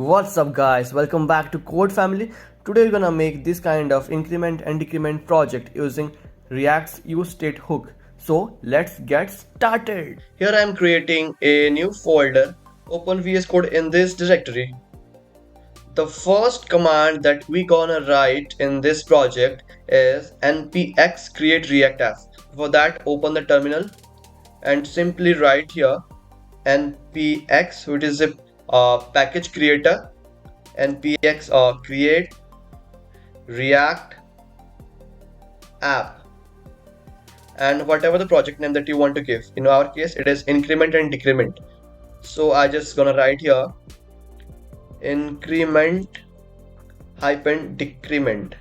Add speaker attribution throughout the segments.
Speaker 1: What's up guys, welcome back to Code Family. Today we're gonna make this kind of increment and decrement project using React's useState hook. So let's get started. Here I am creating a new folder. Open VS Code in this directory. The first command that we gonna write in this project is npx create react app. For that, open the terminal and simply write here npx, which is a package creator, npx create react app, and whatever the project name that you want to give. In our case it is increment and decrement, so I just gonna write here increment hyphen decrement.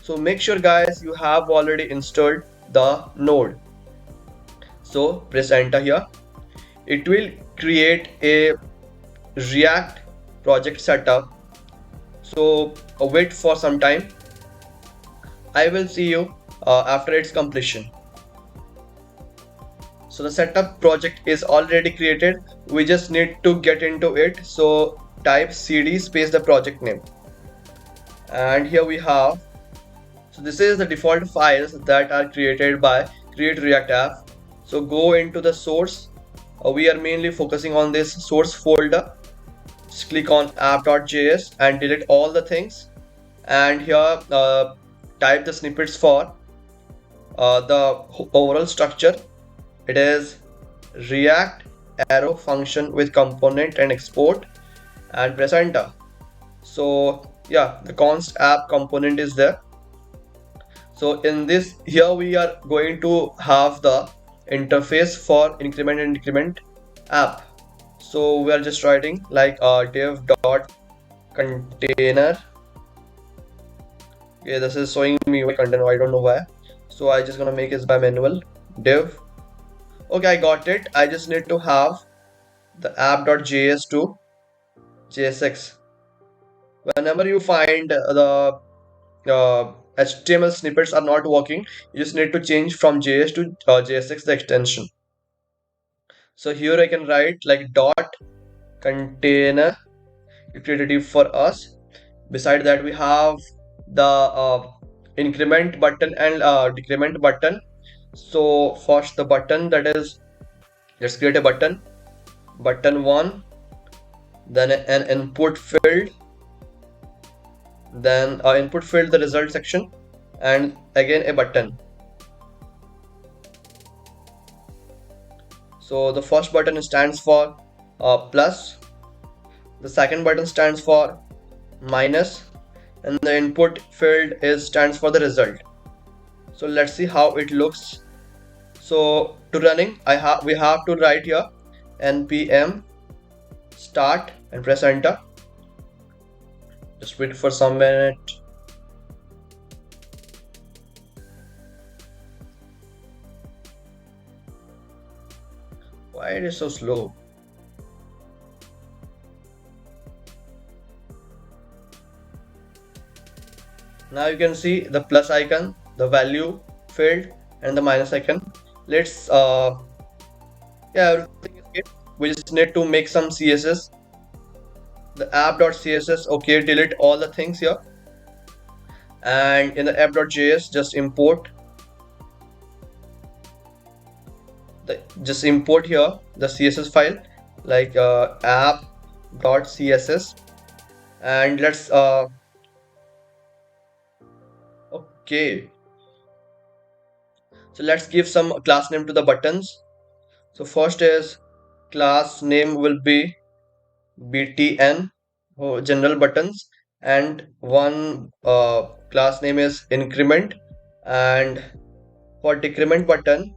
Speaker 1: So make sure guys you have already installed the node. So press enter here. It will create a React project setup. So wait for some time. I will see you after its completion. So the setup project is already created. We just need to get into it. So type cd space the project name, and here we have. So this is the default files that are created by create react app. So go into the source. We are mainly focusing on this source folder. Just click on app.js and delete all the things, and here type the snippets for the overall structure. It is react arrow function with component and export, and press enter. So yeah, the const app component is there. So in this, here we are going to have the interface for increment and decrement app. So we are just writing like div dot container. Okay, this is showing me container, I don't know why. So I just gonna make it by manual div. Okay, I got it. I just need to have the app.js to JSX. Whenever you find the HTML snippets are not working, you just need to change from JS to JSX the extension. So here I can write like dot container. It created it for us. Beside that we have the increment button and decrement button. So first the button, that is, let's create a button 1, then an input field, then input field the result section, and again a button. So the first button stands for plus, the second button stands for minus, and the input field stands for the result. So let's see how it looks. So to running, we have to write here npm start and press enter. Just wait for some minute. Why it is so slow? Now you can see the plus icon, the value field, and the minus icon. Let's yeah, everything is good. We just need to make some CSS. The app.css, okay, delete all the things here, and in the app.js just import here the CSS file like app.css, and let's okay, so let's give some class name to the buttons. So first is class name will be btn, general buttons, and one class name is increment, and for decrement button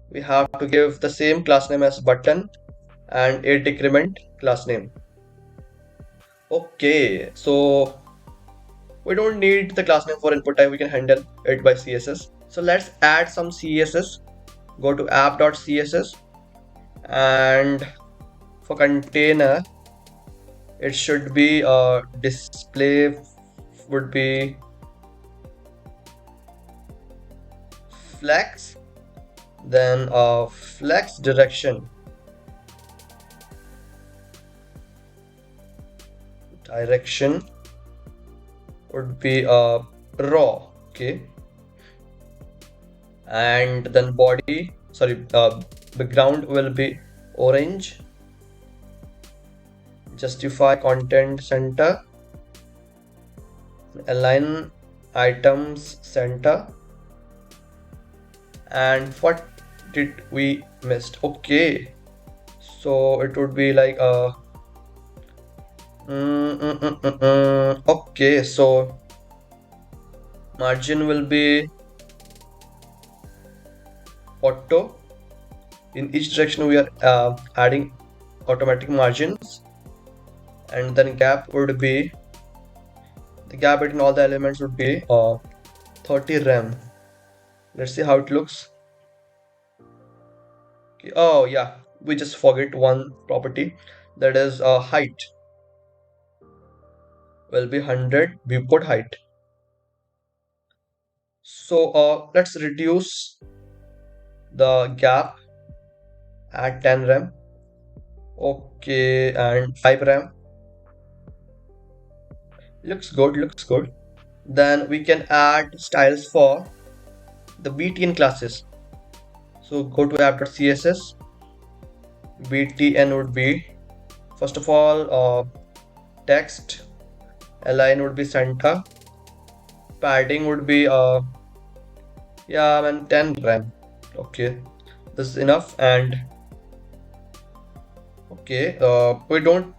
Speaker 1: we have to give the same class name as button and a decrement class name. Okay, so we don't need the class name for input type, we can handle it by CSS. So let's add some CSS. Go to app.css, and for container it should be display would be flex, then flex direction, direction would be raw. Okay, and then body, sorry, background will be orange. Justify content center, align items center, and what did we missed? Okay, so it would be like okay, so margin will be auto. In each direction we are adding automatic margins, and then gap would be, the gap between all the elements would be 30 rem. Let's see how it looks. Okay. Oh yeah, we just forget one property, that is height will be 100 viewport height. So let's reduce the gap at 10 rem. Okay, and 5 rem. Looks good, looks good. Then we can add styles for the btn classes. So go to app.css. btn would be, first of all, text, align would be center, padding would be yeah, man, 10 rem. Okay, this is enough. And okay, we don't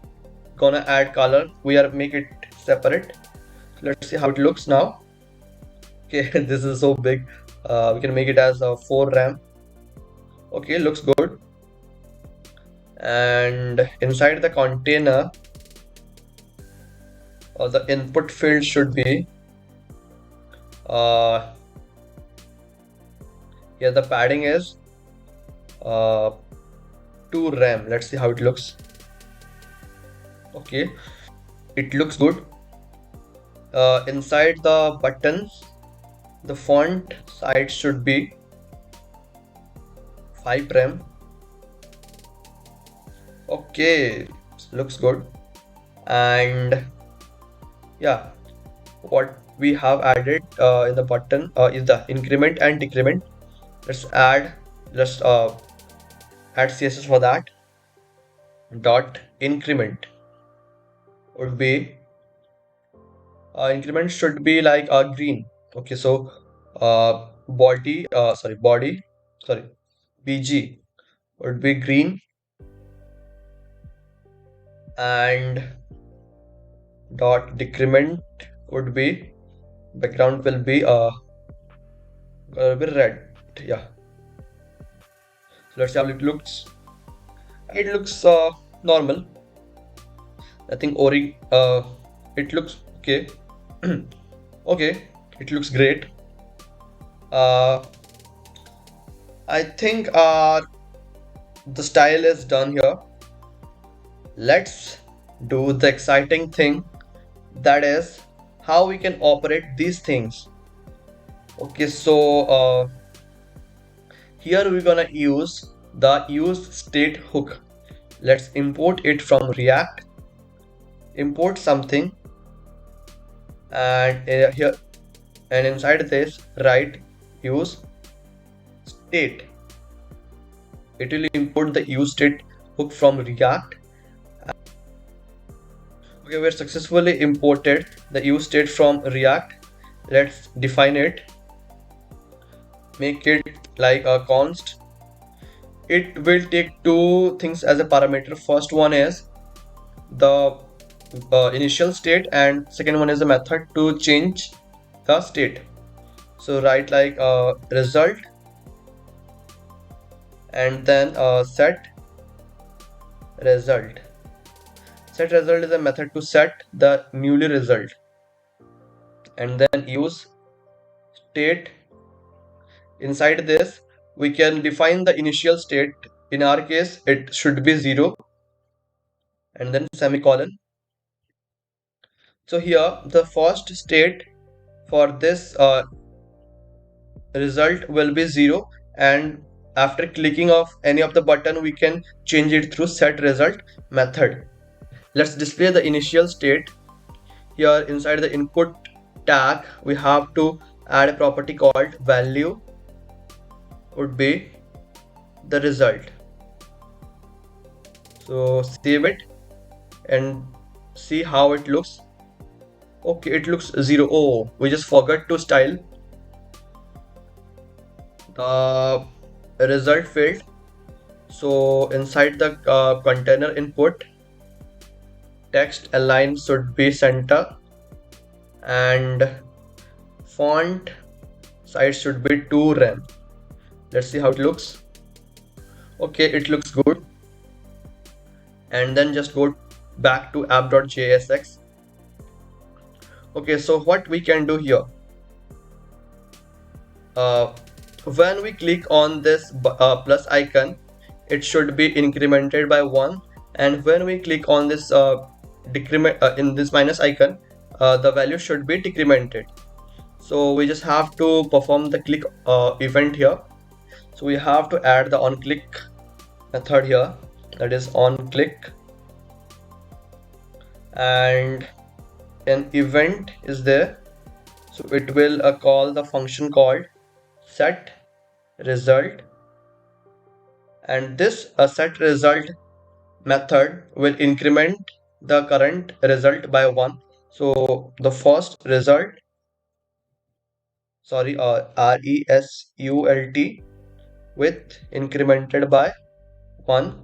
Speaker 1: gonna add color, we are make it separate. Let's see how it looks now. Okay, this is so big. We can make it as a 4 rem. Okay, looks good. And inside the container, the input field should be here the padding is 2 rem. Let's see how it looks. Okay, it looks good. Inside the buttons, the font size should be 5 rem. Okay, looks good. And yeah, what we have added in the button is the increment and decrement. Let's add css for that. Dot increment would be increment should be like green. Okay, so body bg would be green, and dot decrement would be, background will be red. Yeah, so let's see how it looks. It looks normal, nothing ori. It looks okay. Okay, it looks great. I think the style is done here. Let's do the exciting thing, that is how we can operate these things. Okay, so here we're gonna use the useState hook. Let's import it from React. Import something, and here and inside this write useState. It will import the useState hook from React. Okay, we're successfully imported the useState from React. Let's define it. Make it like a const. It will take two things as a parameter. First one is the initial state, and second one is a method to change the state. So write like result, and then set result. Set result is a method to set the newly result, and then use state. Inside this we can define the initial state. In our case it should be 0, and then semicolon. So here the first state for this result will be 0, and after clicking of any of the button we can change it through set result method. Let's display the initial state here inside the input tag we have to add a property called value would be the result. So save it and see how it looks. Okay, it looks 0. Oh, we just forgot to style the result field. So inside the container input, text align should be center and font size should be 2 rem. Let's see how it looks. Okay, it looks good. And then just go back to app.jsx. Okay, so what we can do here, when we click on this plus icon, it should be incremented by 1, and when we click on this decrement in this minus icon, the value should be decremented. So we just have to perform the click event here. So we have to add the onClick method here, that is onClick, and an event is there. So it will call the function called set result, and this set result method will increment the current result by 1. So the first result, sorry, result with incremented by 1,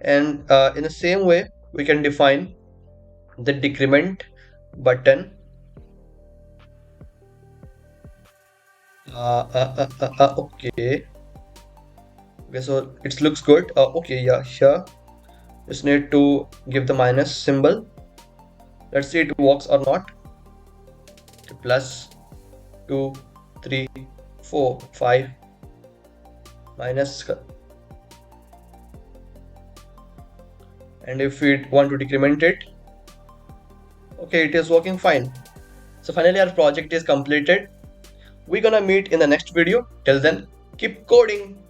Speaker 1: and in the same way we can define the decrement button. Okay, so it looks good. Okay, yeah, here just need to give the minus symbol. Let's see it works or not. Plus 2, 3, 4, 5 minus, and if we want to decrement it, okay, it is working fine. So finally our project is completed. We're gonna meet in the next video. Till then, keep coding.